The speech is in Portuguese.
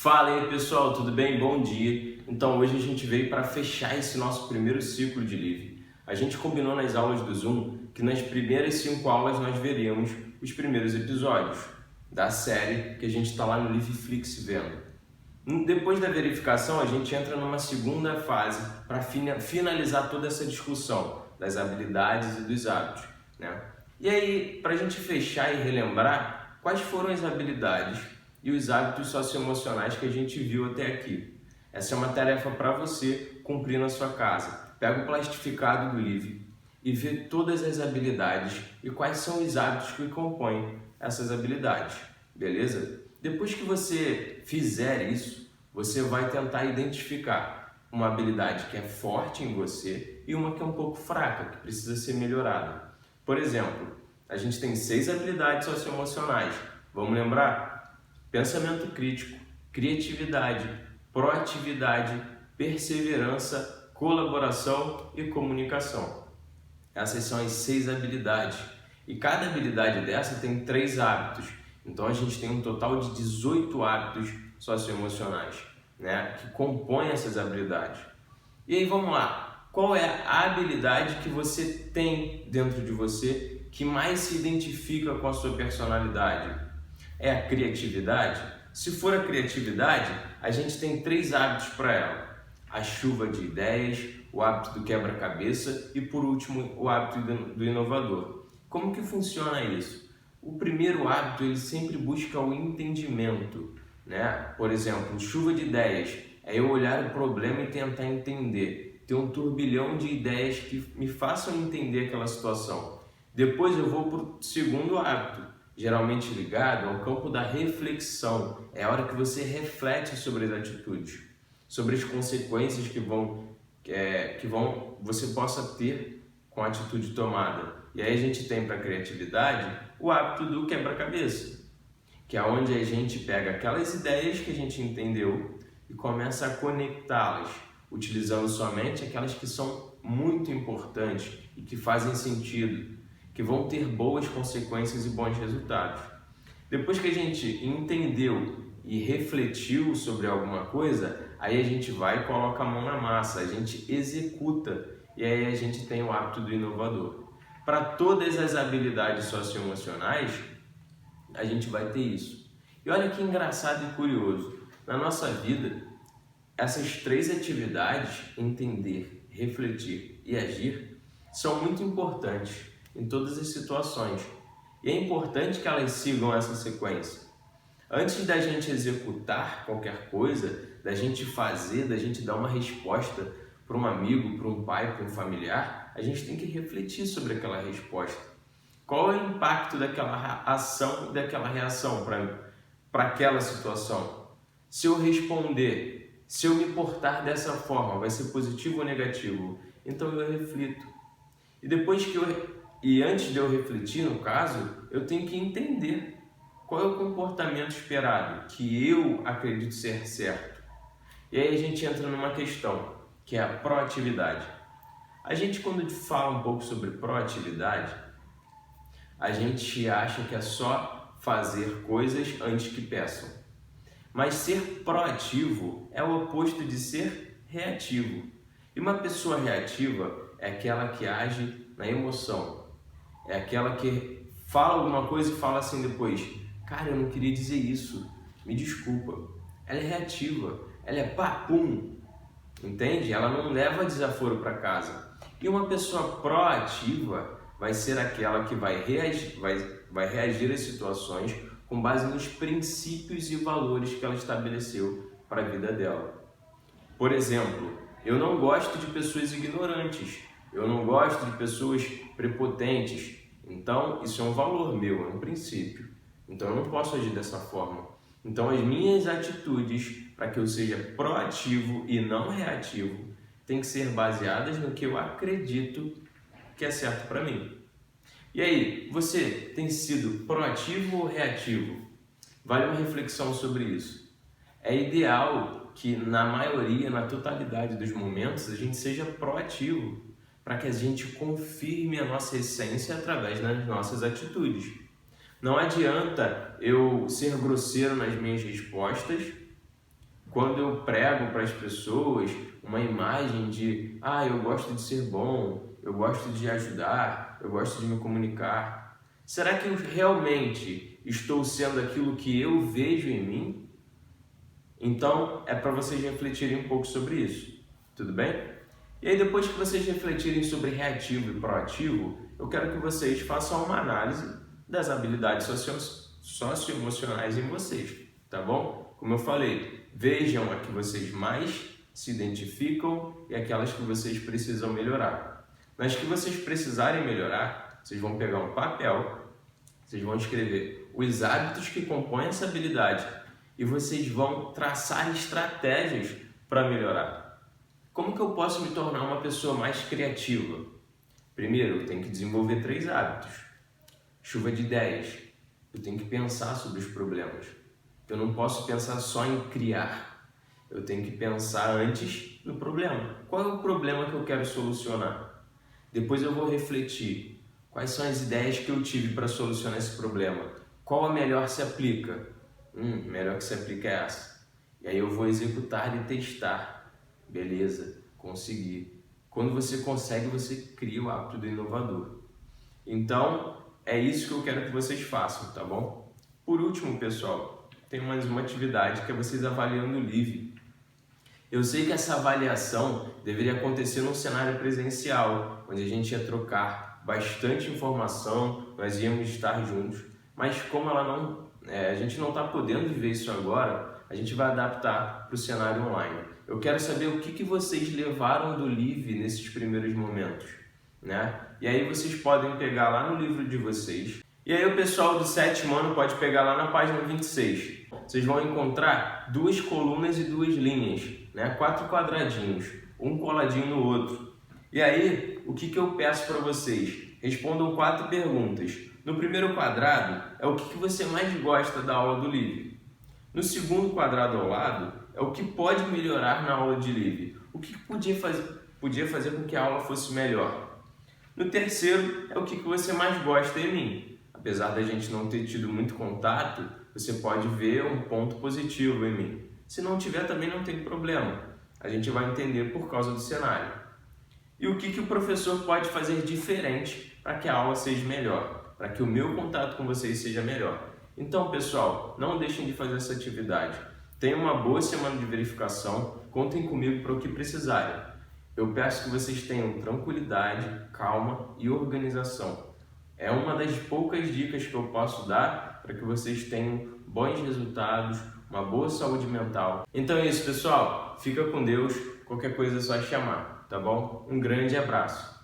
Fala aí pessoal, tudo bem? Bom dia! Então hoje a gente veio para fechar esse nosso primeiro ciclo de Live. A gente combinou nas aulas do Zoom que nas primeiras 5 aulas nós veríamos os primeiros episódios da série que a gente está lá no Liveflix vendo. Depois da verificação a gente entra numa segunda fase para finalizar toda essa discussão das habilidades e dos hábitos, né? E aí, para a gente fechar e relembrar, quais foram as habilidades e os hábitos socioemocionais que a gente viu até aqui. Essa é uma tarefa para você cumprir na sua casa. Pega o plastificado do livro e vê todas as habilidades e quais são os hábitos que compõem essas habilidades, beleza? Depois que você fizer isso, você vai tentar identificar uma habilidade que é forte em você e uma que é um pouco fraca, que precisa ser melhorada. Por exemplo, a gente tem 6 habilidades socioemocionais. Vamos lembrar? Pensamento crítico, criatividade, proatividade, perseverança, colaboração e comunicação. Essas são as 6 habilidades. E cada habilidade dessa tem 3 hábitos. Então a gente tem um total de 18 hábitos socioemocionais, né, que compõem essas habilidades. E aí vamos lá. Qual é a habilidade que você tem dentro de você que mais se identifica com a sua personalidade? É a criatividade? Se for a criatividade, a gente tem 3 hábitos para ela. A chuva de ideias, o hábito do quebra-cabeça e, por último, o hábito do inovador. Como que funciona isso? O primeiro hábito, ele sempre busca o entendimento, né? Por exemplo, chuva de ideias é eu olhar o problema e tentar entender. Ter um turbilhão de ideias que me façam entender aquela situação. Depois eu vou para o segundo hábito, geralmente ligado ao campo da reflexão. É a hora que você reflete sobre as atitudes, sobre as consequências que você possa ter com a atitude tomada. E aí a gente tem para a criatividade o hábito do quebra-cabeça, que é onde a gente pega aquelas ideias que a gente entendeu e começa a conectá-las, utilizando somente aquelas que são muito importantes e que fazem sentido, que vão ter boas consequências e bons resultados. Depois que a gente entendeu e refletiu sobre alguma coisa, aí a gente vai e coloca a mão na massa, a gente executa e aí a gente tem o hábito do inovador. Para todas as habilidades socioemocionais, a gente vai ter isso. E olha que engraçado e curioso, na nossa vida, essas 3 atividades, entender, refletir e agir, são muito importantes em todas as situações. E é importante que elas sigam essa sequência. Antes da gente executar qualquer coisa, da gente fazer, da gente dar uma resposta para um amigo, para um pai, para um familiar, a gente tem que refletir sobre aquela resposta. Qual é o impacto daquela ação e daquela reação para aquela situação? Se eu responder, se eu me portar dessa forma, vai ser positivo ou negativo? Então eu reflito. E antes de eu refletir, no caso, eu tenho que entender qual é o comportamento esperado, que eu acredito ser certo. E aí a gente entra numa questão, que é a proatividade. A gente, quando fala um pouco sobre proatividade, a gente acha que é só fazer coisas antes que peçam. Mas ser proativo é o oposto de ser reativo. E uma pessoa reativa é aquela que age na emoção. É aquela que fala alguma coisa e fala assim depois: cara, eu não queria dizer isso, me desculpa. Ela é reativa, ela é papum, entende? Ela não leva desaforo para casa. E uma pessoa proativa vai ser aquela que vai reagir às situações com base nos princípios e valores que ela estabeleceu para a vida dela. Por exemplo, eu não gosto de pessoas ignorantes, eu não gosto de pessoas prepotentes. Então, isso é um valor meu, é um princípio. Então, eu não posso agir dessa forma. Então, as minhas atitudes, para que eu seja proativo e não reativo, têm que ser baseadas no que eu acredito que é certo para mim. E aí, você tem sido proativo ou reativo? Vale uma reflexão sobre isso. É ideal que, na maioria, na totalidade dos momentos, a gente seja proativo, para que a gente confirme a nossa essência através das nossas atitudes. Não adianta eu ser grosseiro nas minhas respostas quando eu prego para as pessoas uma imagem de eu gosto de ser bom, eu gosto de ajudar, eu gosto de me comunicar, será que eu realmente estou sendo aquilo que eu vejo em mim? Então, é para vocês refletirem um pouco sobre isso, tudo bem? E aí, depois que vocês refletirem sobre reativo e proativo, eu quero que vocês façam uma análise das habilidades socioemocionais em vocês, tá bom? Como eu falei, vejam a que vocês mais se identificam e aquelas que vocês precisam melhorar. Nas que vocês precisarem melhorar, vocês vão pegar um papel, vocês vão escrever os hábitos que compõem essa habilidade e vocês vão traçar estratégias para melhorar. Como que eu posso me tornar uma pessoa mais criativa? Primeiro, eu tenho que desenvolver 3 hábitos. Chuva de ideias. Eu tenho que pensar sobre os problemas. Eu não posso pensar só em criar. Eu tenho que pensar antes no problema. Qual é o problema que eu quero solucionar? Depois eu vou refletir. Quais são as ideias que eu tive para solucionar esse problema? Qual a melhor se aplica? Melhor que se aplica é essa. E aí eu vou executar e testar. Beleza, consegui. Quando você consegue, você cria o hábito do inovador. Então, é isso que eu quero que vocês façam, tá bom? Por último, pessoal, tem mais uma atividade que é vocês avaliando o Live. Eu sei que essa avaliação deveria acontecer num cenário presencial, onde a gente ia trocar bastante informação, nós íamos estar juntos, mas como a gente não está podendo viver isso agora, a gente vai adaptar para o cenário online. Eu quero saber o que vocês levaram do Live nesses primeiros momentos, né? E aí vocês podem pegar lá no livro de vocês. E aí o pessoal do 7º ano pode pegar lá na página 26. Vocês vão encontrar 2 colunas e 2 linhas, né? 4 quadradinhos, um coladinho no outro. E aí, o que eu peço para vocês? Respondam 4 perguntas. No primeiro quadrado é o que você mais gosta da aula do Live. No segundo quadrado ao lado é o que pode melhorar na aula de Live. O que podia fazer com que a aula fosse melhor. No terceiro é o que você mais gosta em mim. Apesar da gente não ter tido muito contato, você pode ver um ponto positivo em mim. Se não tiver, também não tem problema. A gente vai entender por causa do cenário. E o que o professor pode fazer diferente para que a aula seja melhor, para que o meu contato com vocês seja melhor. Então, pessoal, não deixem de fazer essa atividade. Tenham uma boa semana de verificação, contem comigo para o que precisarem. Eu peço que vocês tenham tranquilidade, calma e organização. É uma das poucas dicas que eu posso dar para que vocês tenham bons resultados, uma boa saúde mental. Então é isso, pessoal. Fica com Deus. Qualquer coisa é só chamar, tá bom? Um grande abraço.